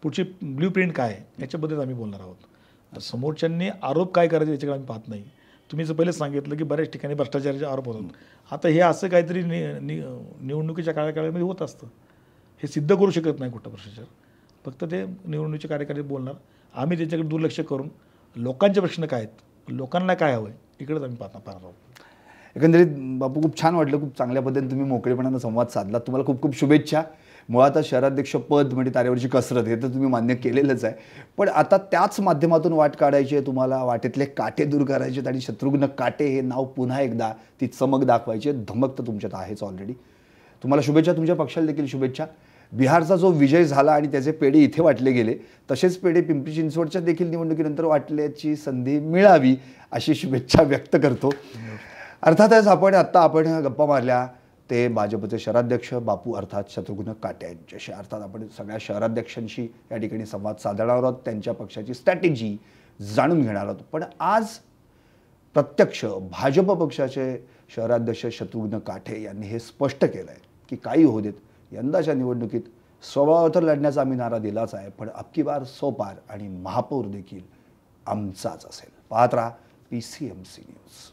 पुढची ब्ल्यू प्रिंट काय आहे याच्याबद्दल आम्ही बोलणार आहोत. समोरच्यांनी आरोप काय करायचे याच्याकडे आम्ही पाहत नाही. तुम्ही जर पहिलेच सांगितलं की बऱ्याच ठिकाणी भ्रष्टाचाराचे आरोप होतात. आता हे असं काहीतरी निवडणुकीच्या कार्यकाळामध्ये होत असतं. हे सिद्ध करू शकत नाही कुठं भ्रष्टाचार, फक्त ते निवडणुकीच्या कार्यकाळात बोलणार. आम्ही त्याच्याकडे दुर्लक्ष करून लोकांचे प्रश्न काय आहेत, लोकांना काय हवं आहे इकडेच आम्ही पाहणार आहोत. एकंदरीत बापू खूप छान वाटलं, खूप चांगल्या पद्धतीने तुम्ही मोकळेपणानं संवाद साधला. तुम्हाला खूप खूप शुभेच्छा. मुळात शहराध्यक्ष पद म्हणजे तारेवरची कसरत हे तर तुम्ही मान्य केलेलंच आहे, पण आता त्याच माध्यमातून वाट काढायची आहे तुम्हाला, वाटेतले काटे दूर करायचे आहेत आणि शत्रुघ्न काटे हे नाव पुन्हा एकदा ती चमक दाखवायची आहे. धमक तर तुमच्यात आहेच ऑलरेडी. तुम्हाला शुभेच्छा, तुमच्या पक्षाला देखील शुभेच्छा. बिहारचा जो विजय झाला आणि त्याचे पेढे इथे वाटले गेले तसेच पेढे पिंपरी चिंचवडच्या देखील निवडणुकीनंतर वाटल्याची संधी मिळावी अशी शुभेच्छा व्यक्त करतो. अर्थातच आपण गप्पा मारल्या ते भाजपचे शहराध्यक्ष बापू अर्थात शत्रुघ्न काटे यांच्याशी. अर्थात आपण सगळ्या शहराध्यक्षांशी या ठिकाणी संवाद साधणार आहोत, त्यांच्या पक्षाची स्ट्रॅटेजी जाणून घेणार आहोत. पण आज प्रत्यक्ष भाजप पक्षाचे शहराध्यक्ष शत्रुघ्न काठे यांनी हे स्पष्ट केलं आहे की काही होऊ देत, यंदाच्या निवडणुकीत स्वबळावर लढण्याचा आम्ही नारा दिलाच आहे, पण अबकी बार 100 पार आणि महापौर देखील आमचाच असेल. पाहत राहा PCMC न्यूज.